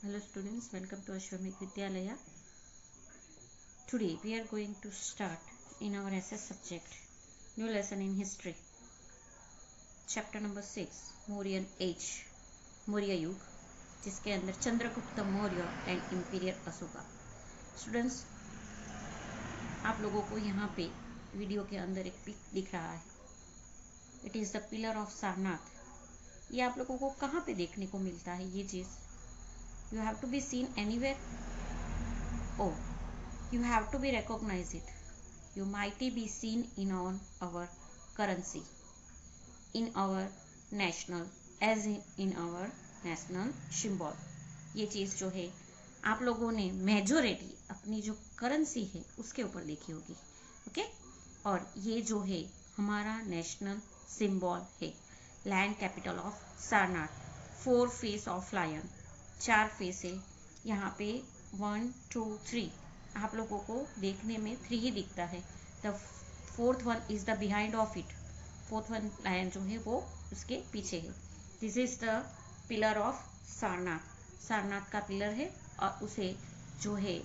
Hello students, welcome to Ashwamik Vidyalaya. Today we are going to start in our SS subject, new lesson in history. Chapter number 6, Mauryan Age, Maurya Yug, जिसके अंदर Chandragupta Maurya and imperial Ashoka. Students, आप लोगों को यहाँ पे video के अंदर एक पिक दिख रहा है. It is the pillar of Sarnath. ये आप लोगों को कहाँ पे देखने को मिलता है ये चीज़? You have to be seen anywhere. Oh, you have to be recognize it. You might be seen in on our currency, in our national, as in our national symbol. ये चीज़ जो है आप लोगों ने मेजोरिटी अपनी जो करेंसी है उसके ऊपर देखी होगी. ओके, और ये जो है हमारा नेशनल सिंबल है. Land capital of Sarnath. 4 face of lion, 4 face है यहाँ पे. 1 2 3 आप लोगों को देखने में 3 ही दिखता है. The 4th one is the behind of it. 4th one lion जो है वो उसके पीछे है. This is the pillar of Sarnath. Sarnath का पिलर है और उसे जो है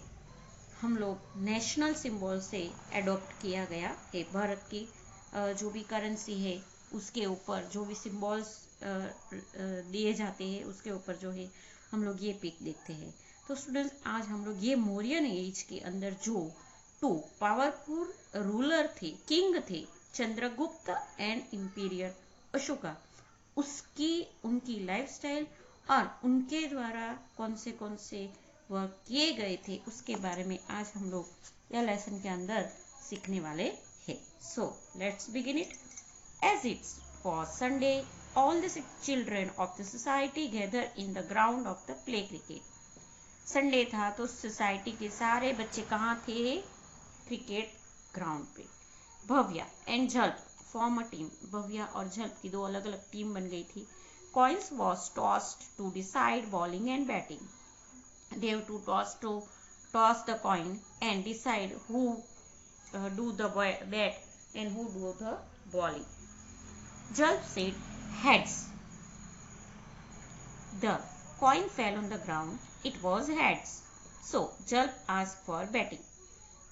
हम लोग नेशनल सिंबल से एडॉप्ट किया गया है. भारत की जो भी करेंसी है उसके ऊपर जो भी सिंबल्स दिए जाते हैं उसके ऊपर जो है हम लोग ये पिक देखते हैं. तो स्टूडेंट्स, आज हम लोग ये मौर्यन एज के अंदर जो 2 पावरफुल रूलर थे, किंग थे, चंद्रगुप्त एंड इंपीरियर अशोका, उनकी लाइफस्टाइल और उनके द्वारा कौन से वर्क किए गए थे उसके बारे में आज हम लोग यह लेसन के अंदर सीखने वाले हैं. So let's begin it. As it's for Sunday, all the children of the society gathered in the ground of the play cricket. Sunday था तो सोसाइटी के सारे बच्चे कहाँ थे? क्रिकेट ग्राउंड पे. Bhavya and Jalp form a team. Bhavya और जल्प की 2 अलग अलग टीम बन गई थी. Coins was tossed to decide bowling and batting. They have to toss the coin and decide who do the bat and who do the bowling. Jalp said heads. The coin fell on the ground. It was heads. So Jalp asked for betting.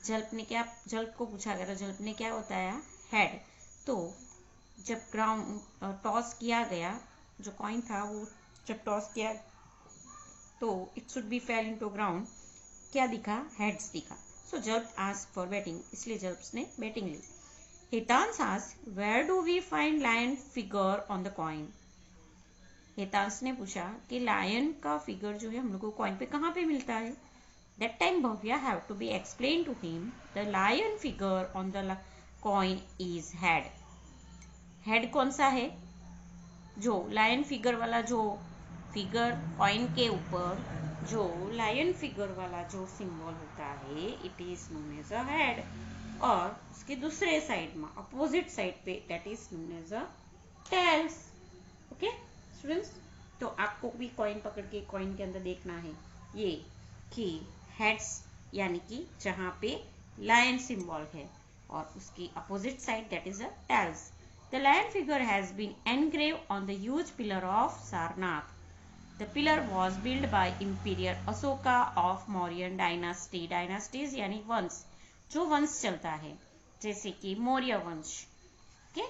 जल्प को पूछा गया तो जल्प ने क्या बताया? Head. तो जब ground toss किया गया, जो कॉइन था वो जब टॉस किया तो it should be fell into ground. क्या दिखा? हेड्स दिखा. सो जल्प आस्क्ड फॉर बैटिंग. इसलिए जल्प ने बैटिंग ली. Hitans asked, where do we find lion figure on the coin? Hitansh ने पूछा कि लायन का फिगर जो है हम लोग को कॉइन पे कहाँ पे मिलता है. That time Bhavya have to be explained to him. The lion figure on the coin is head. Head कौन सा है? जो लायन फिगर वाला जो फिगर कॉइन के ऊपर जो लायन फिगर वाला जो सिंबल होता है, it is known as a head. और उसके दूसरे साइड में अपोजिट साइड पे that is known as a tails. Okay students, तो आपको भी कॉइन पकड़ के कॉइन के अंदर देखना है ये कि हेड्स यानी कि जहां पे लायन सिंबल है और उसकी opposite side that is a tails. The lion figure has been engrave on the huge pillar of Sarnath. The pillar was build by emperor Ashoka of Mauryan dynasty. Dynasties यानी वंश, जो वंश चलता है, जैसे कि मौर्य वंश. ओके,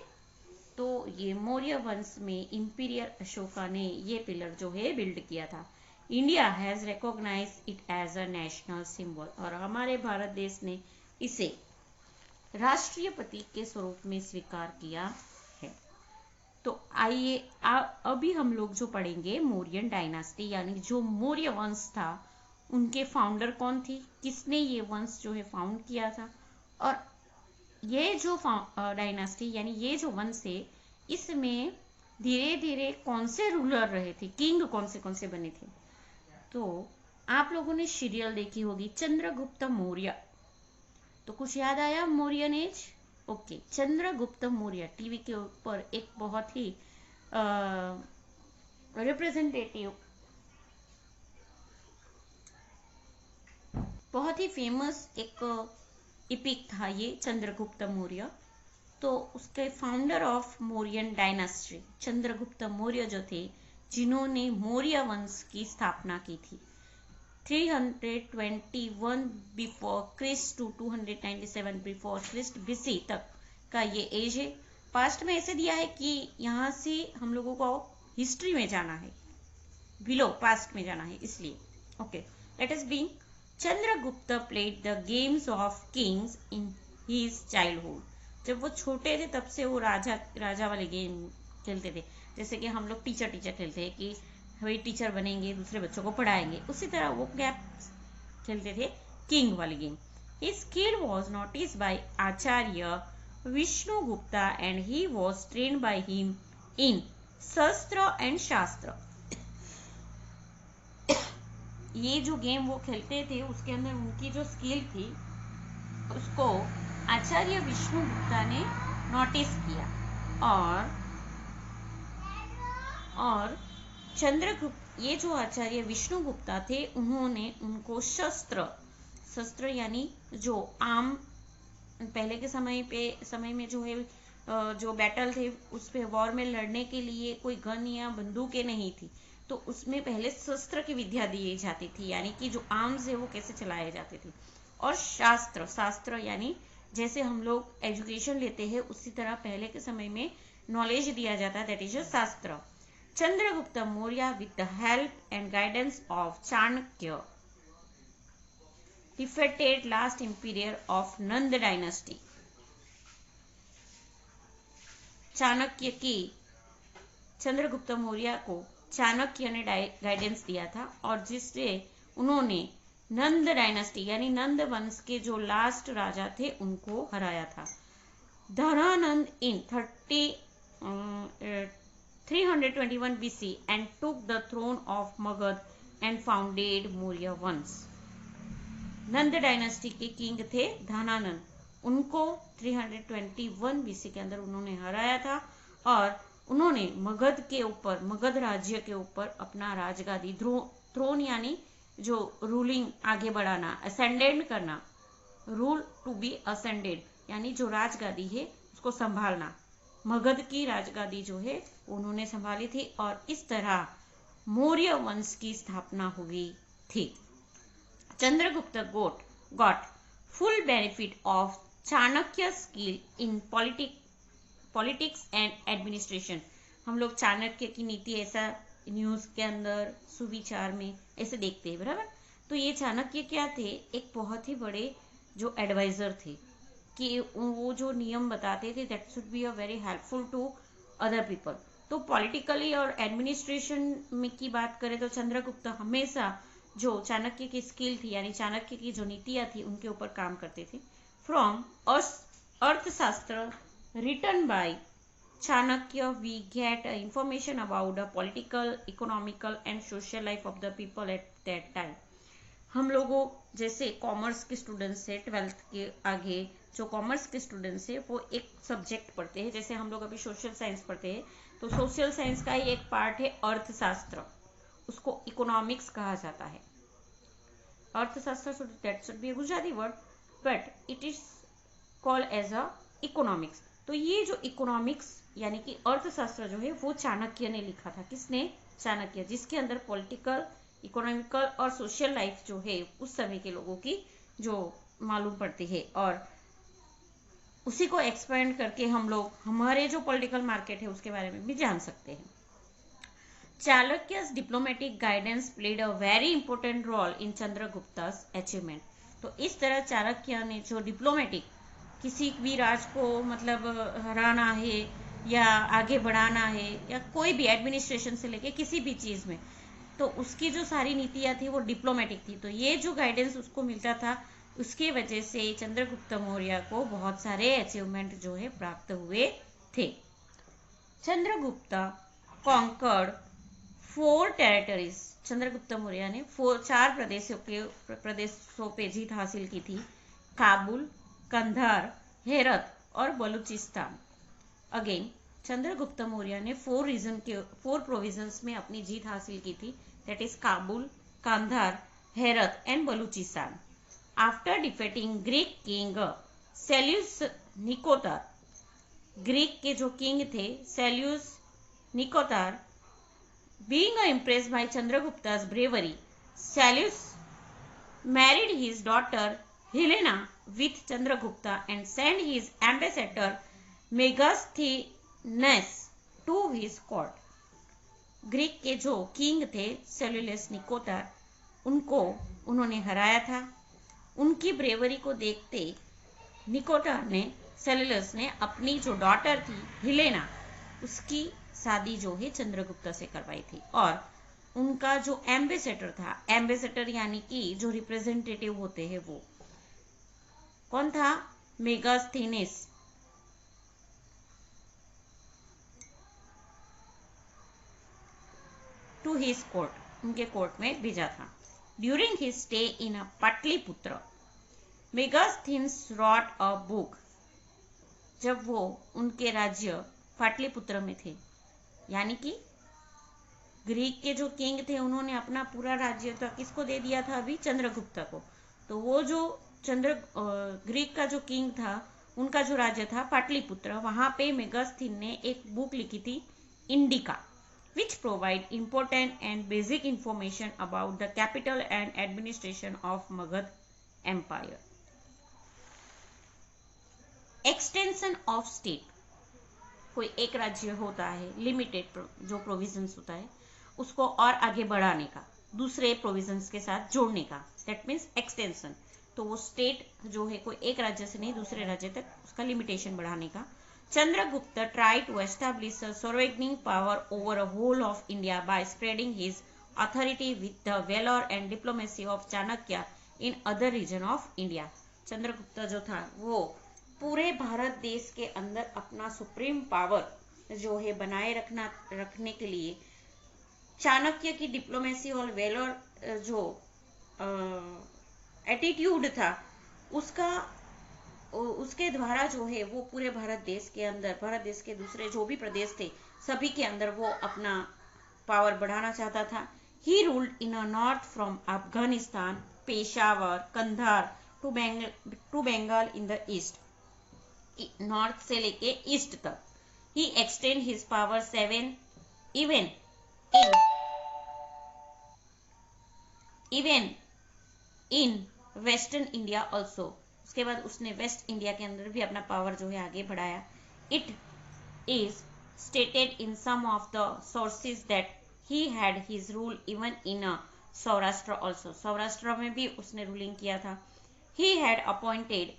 तो ये मौर्य वंश में इंपीरियर अशोका ने ये पिलर जो है बिल्ड किया था. India has recognise it as a national symbol. और हमारे भारत देश ने इसे राष्ट्रीय प्रतीक के स्वरूप में स्वीकार किया है. तो आइए अभी हम लोग जो पढ़ेंगे मौर्यन डायनास्टी यानी जो मौर्य वंश था, उनके फाउंडर कौन थी, किसने ये वंश जो है फाउंड किया था, और ये जो डायनास्टी यानी ये जो वंश है इसमें धीरे धीरे कौन से रूलर रहे थे, किंग कौन से बने थे. तो आप लोगों ने सीरियल देखी होगी चंद्रगुप्त मौर्य. तो कुछ याद आया Mauryan age? Okay, Chandragupta Maurya TV के ऊपर एक बहुत ही रिप्रेजेंटेटिव, बहुत ही फेमस एक इपिक था ये चंद्रगुप्त मौर्य. तो उसके founder of Mauryan dynasty Chandragupta Maurya जो थे, जिन्होंने मौर्य वंश की स्थापना की थी. 321 before Christ to 297 before Christ BC तक का ये एज है। पास्ट में ऐसे दिया है कि यहाँ से हम लोगों को हिस्ट्री में जाना है, बिलो पास्ट में जाना है, इसलिए okay. Let us begin. Chandragupta played the games of kings in his childhood. जब वो छोटे थे तब से वो राजा वाले गेम खेलते थे। जैसे कि हम लोग टीचर खेलते हैं कि वही टीचर बनेंगे, दूसरे बच्चों को पढ़ाएंगे, उसी तरह वो गैप खेलते थे किंग वाली game. His skill was noticed by Acharya Vishnugupta and he was trained by him in शस्त्र एंड शास्त्र। ये जो गेम वो खेलते थे उसके अंदर उनकी जो स्किल थी उसको आचार्य विष्णुगुप्ता ने नोटिस किया और चंद्रगुप्त, ये जो आचार्य विष्णुगुप्ता थे उन्होंने उनको शस्त्र यानी जो आम पहले के समय में जो है जो बैटल थे उस पे वॉर में लड़ने के लिए कोई गन या बंदूकें नहीं थी, तो उसमें पहले शस्त्र की विद्या दी जाती थी, यानी कि जो आर्म्स है वो कैसे चलाए जाते थे। और शास्त्र यानी जैसे हम लोग एजुकेशन लेते हैं उसी तरह पहले के समय में नॉलेज दिया जाता है, दैट इज अ शास्त्र। Chandragupta Maurya, with the help and guidance of Chanakya, defeated last emperor of Nanda dynasty. Chanakya की चंद्रगुप्त मौर्य को चाणक्य ने गाइडेंस दिया था और जिससे उन्होंने नंद डायनेस्टी यानी नंद वंश के जो लास्ट राजा थे उनको हराया था। धनानंद इन 321 BC and took the throne of Magad and founded Maurya वंश। नंद डायनेस्टी के किंग थे धनानंद, उनको 321 BC के अंदर उन्होंने हराया था और उन्होंने मगध राज्य के ऊपर अपना राजगादी थ्रोन यानी जो रूलिंग आगे बढ़ाना, असेंडेंट करना, रूल टू बी असेंडेड यानी जो राजगादी है उसको संभालना, मगध की राजगादी जो है उन्होंने संभाली थी और इस तरह मौर्य वंश की स्थापना हुई थी। Chandragupta got full benefit of Chanakya skill in politics and administration. हम लोग चाणक्य की नीति ऐसा न्यूज के अंदर सुविचार में ऐसे देखते हैं, बराबर। तो ये चाणक्य क्या थे, एक बहुत ही बड़े जो एडवाइजर थे कि वो जो नियम बताते थे that should be a very helpful to other people. तो पॉलिटिकली और एडमिनिस्ट्रेशन में की बात करें तो चंद्रगुप्त हमेशा जो चाणक्य की स्किल थी यानी चाणक्य की जो नीतियां थी उनके ऊपर काम करते थे। From Arthashastra written by Chanakya, we get information about the political, economical and social life of the people at that time. हम लोगों जैसे कॉमर्स के स्टूडेंट्स है, 12th के आगे जो कॉमर्स के स्टूडेंट्स है वो एक सब्जेक्ट पढ़ते हैं, जैसे हम लोग अभी सोशल साइंस पढ़ते हैं, तो सोशल साइंस का ही एक पार्ट है अर्थशास्त्र, उसको इकोनॉमिक्स कहा जाता है। Arthashastra that should be a Gujarati word but it is called as a economics. तो ये जो इकोनॉमिक्स यानी कि अर्थशास्त्र जो है वो चाणक्य ने लिखा था। किसने? चाणक्य, जिसके अंदर पॉलिटिकल, इकोनॉमिकल और सोशल लाइफ जो है उस समय के लोगों की जो मालूम पड़ती है और उसी को एक्सपेंड करके हम लोग हमारे जो पॉलिटिकल मार्केट है उसके बारे में भी जान सकते हैं। चाणक्य's diplomatic guidance played a very important role in Chandragupta's achievement। तो इस तरह चाणक्य ने जो डिप्लोमेटिक किसी भी राज को मतलब हराना है या आगे बढ़ाना है या कोई भी एडमिनिस्ट्रेशन से लेके किसी भी चीज में, तो उसकी जो सारी नीतियां थी वो डिप्लोमेटिक थी। तो ये जो गाइडेंस उसको मिलता था उसके वजह से चंद्रगुप्त मौर्य को बहुत सारे अचीवमेंट जो है प्राप्त हुए थे। Chandragupta conquered 4 territories. चंद्रगुप्त मौर्य ने 4 प्रदेशों पे जीत हासिल की थी, काबुल, कंधार, हेरत और बलूचिस्तान। अगेन चंद्रगुप्त मौर्य ने 4 प्रोविजंस में अपनी जीत हासिल की थी, that is Kabul, Kandahar, Herat and Balochistan. After defeating Greek king Seleucus Nicator, Greek के जो किंग थे Seleucus Nicator, being impressed by Chandragupta's bravery, Seleucus married his daughter Helena with Chandragupta and sent his ambassador Megasthenes to his court. Greek के जो king थे सेल्यूलस Nicator, उनको उन्होंने हराया था। उनकी ब्रेवरी को देखते निकोटर ने, सेल्यूलस ने अपनी जो डॉटर थी हिलेना, उसकी शादी जो है चंद्रगुप्त से करवाई थी। और उनका जो एम्बेसडर था, एम्बेसडर यानी कि जो रिप्रेजेंटेटिव होते हैं, वो कौन था? मेगास्थेनेस। टू हिज कोर्ट, उनके कोर्ट में भेजा था। During his stay in a Pataliputra, Megasthenes wrote a book. जब वो उनके राज्य पाटलिपुत्र में थे, यानी कि ग्रीक के जो किंग थे, उन्होंने अपना पूरा राज्य तो किसको दे दिया था? अभी चंद्रगुप्त को। तो वो जो ग्रीक का जो किंग था, उनका जो राज्य था पाटलिपुत्र, वहां पे मेगास्थेनेस ने एक बुक लिखी थी, indica, which provide important and basic information about the capital and administration of Magad Empire. Extension of state, कोई एक राज्य होता है, लिमिटेड जो प्रोविजंस होता है, उसको और आगे बढ़ाने का, दूसरे प्रोविजंस के साथ जोड़ने का, दैट मीन्स एक्सटेंशन। तो वो स्टेट जो है कोई एक राज्य से नहीं दूसरे राज्य तक उसका लिमिटेशन बढ़ाने का। Chandragupta tried to establish a sovereign power over the whole of India by spreading his authority with the valor and diplomacy of Chanakya in other region of India. Chandragupta जो था वो पूरे भारत देश के अंदर अपना सुप्रीम पावर जो है बनाए रखने के लिए चाणक्य की डिप्लोमेसी और वेलोर जो एटीट्यूड था, उसके द्वारा जो है वो पूरे भारत देश के अंदर, भारत देश के दूसरे जो भी प्रदेश थे सभी के अंदर वो अपना पावर बढ़ाना चाहता था। He ruled in a north from Afghanistan, Peshawar, Kandahar to Bengal in the east, north से लेके ईस्ट तक। He extend his power 7 even in western India also. उसके बाद उसने वेस्ट इंडिया के अंदर भी अपना पावर जो है आगे बढ़ाया। It is stated in some of the sources that he had his rule even in Saurashtra also, Saurashtra में भी उसने रूलिंग किया था। He had appointed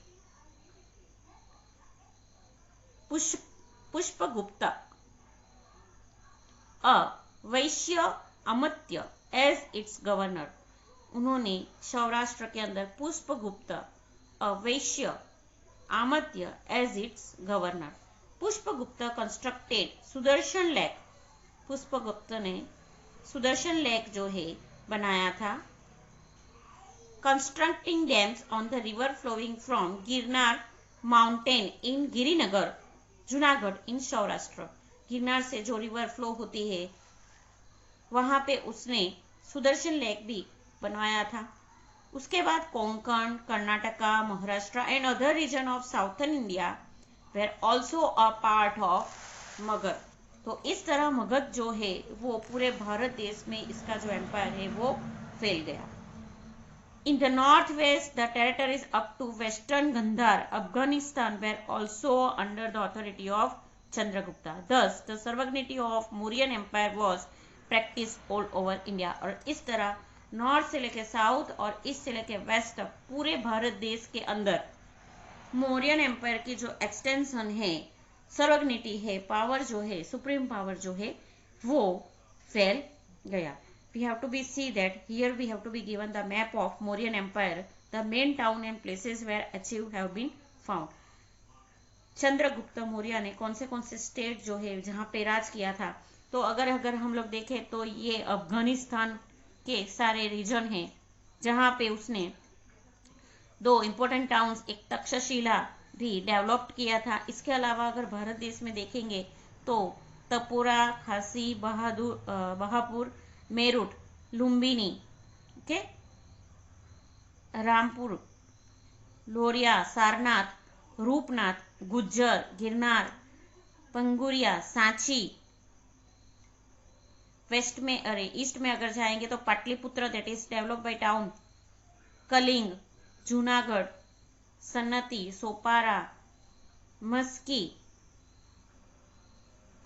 Pushpagupta a Vysya अमत्य as its governor. उन्होंने सौराष्ट्र के अंदर Pushpagupta Vaishya amatya as its governor. Pushpagupta constructed Sudarshan lake, Pushpagupta ने सुदर्शन लेक जो है बनाया था। Constructing dams on the river flowing from Girnar mountain in Girinagar, Junagadh in Saurashtra. Girnar से जो रिवर फ्लो होती है वहां पे उसने सुदर्शन लेक भी बनवाया था। उसके बाद Konkan, Karnataka, Maharashtra and other region of southern India were also a part of Magadh. तो इस तरह मगध जो है वो पूरे भारत देश में इसका जो एम्पायर है वो फैल गया। In the northwest, the territories up to western Gandhar, Afghanistan were also under the authority of Chandragupta. Thus, the sovereignty of Mauryan Empire was practiced all over India. और इस तरह नॉर्थ से लेके साउथ और ईस्ट से लेके waste तक पूरे भारत देश के अंदर मौर्यन एम्पायर की जो एक्सटेंशन है, सोवरेनिटी है, पावर जो है, सुप्रीम पावर जो है वो फैल गया। We have to be see that here we have to be given the map of Mauryan Empire. The main town and places where achieved have been found. Chandragupta Maurya ने कौन से स्टेट जो है जहां पे राज किया था, तो अगर हम लोग देखें तो ये अफगानिस्तान के सारे रीजन हैं जहां पे उसने 2 इंपॉर्टेंट टाउन्स, एक तक्षशिला भी डेवलप किया था। इसके अलावा अगर भारत देश में देखेंगे तो तपोरा, खासी, बहापुर, मेरठ, लुम्बिनी, ओके, रामपुर, लोरिया, सारनाथ, रूपनाथ, गुज्जर, गिरनार, पंगुरिया, सांची। ईस्ट में अगर जाएंगे तो Pataliputra, that is develop by town, Kalinga, Junagadh, Sannati, Sopara, Maski,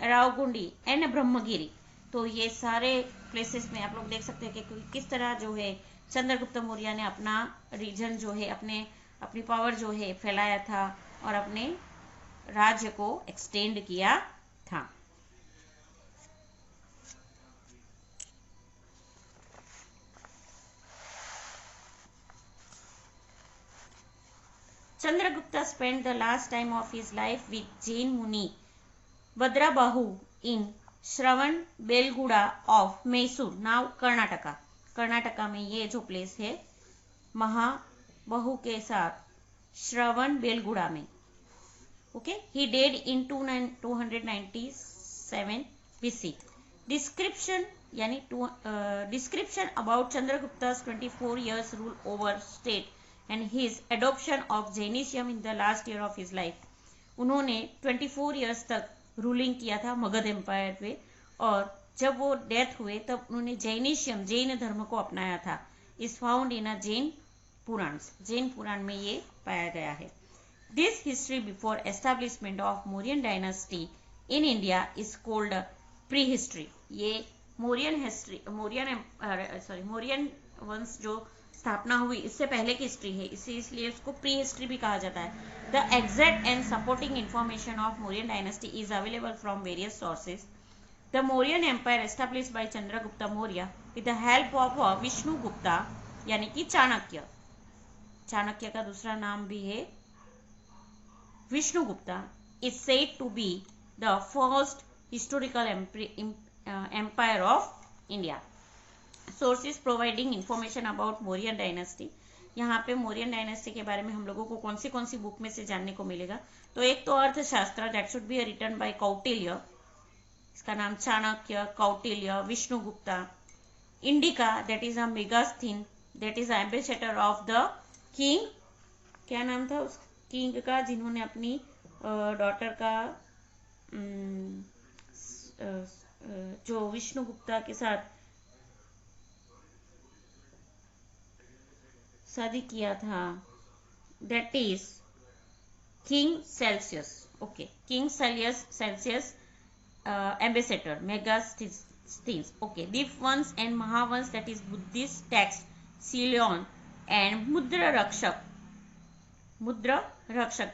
Rawgundi and Brahmagiri. तो ये सारे प्लेसेस में आप लोग देख सकते हैं कि किस तरह जो है चंद्रगुप्त मौर्य ने अपना रीजन जो है अपनी पावर जो है फैलाया था और अपने राज्य को एक्सटेंड किया था। Chandragupta spent the last time of his life with Jain Muni Bhadrabahu in Shravana Belagola of Mysore, now Karnataka. Karnataka में ये जो प्लेस है महाबहू के साथ श्रवण बेलगुड़ा में। ओके, ही डेड इन 297 BC। डिस्क्रिप्शन यानी description about चंद्रगुप्ता's 24 years rule over state and his adoption of Jainism in the last year of his life। उन्होंने 24 years तक रूलिंग किया था मगध एम्पायर पे, और जब वो डेथ हुए तब उन्होंने जैनिज्म जैन धर्म को अपनाया था। इज फाउंड इन अ जैन पुराण में ये पाया गया है। This history before establishment of Mauryan dynasty in India is called pre history. ये मौर्यन वंश जो स्थापना हुई इससे पहले की हिस्ट्री है, इसलिए उसको प्री हिस्ट्री भी कहा जाता है। The exact and supporting information of Mauryan dynasty is available from various sources. The Mauryan empire established by Chandragupta Maurya with the help of Vishnugupta यानी कि चाणक्य। चाणक्य का दूसरा नाम भी है Vishnugupta. Is said to be the first historical empire of India. Sources providing information about Mauryan dynasty. यहाँ पे Mauryan dynasty के बारे में हम लोगों को कौन सी बुक में से जानने को मिलेगा? तो एक तो Arthashastra, that should be written by Kautilya, इसका नाम Chanakya, Kautilya, Vishnugupta. Indica, that is a Megasthenes, that is ambassador of the king. क्या नाम था उस किंग का जिन्होंने अपनी डॉटर का जो विष्णुगुप्ता के साथ शादी किया था, that is king Celsius. Okay, king Celsius ambassador Megasthenes. Okay, Dipavamsa and Mahavamsa, that is Buddhist text Ceylon and Mudra Rakshak,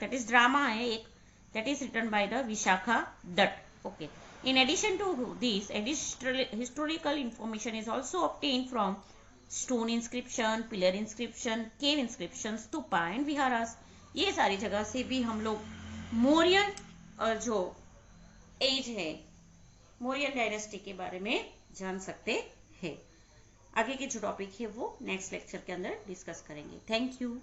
that is drama है एक, that is written by the Vishakha Datta. Okay, in addition to this, historical information is also obtained from stone inscription, pillar inscription, cave inscription, stupa and viharas. ये सारी जगह से भी हम लोग मौर्यन जो एज है मौर्यन डायनेस्टी के बारे में जान सकते हैं। आगे के जो टॉपिक है वो नेक्स्ट लेक्चर के अंदर डिस्कस करेंगे। Thank you.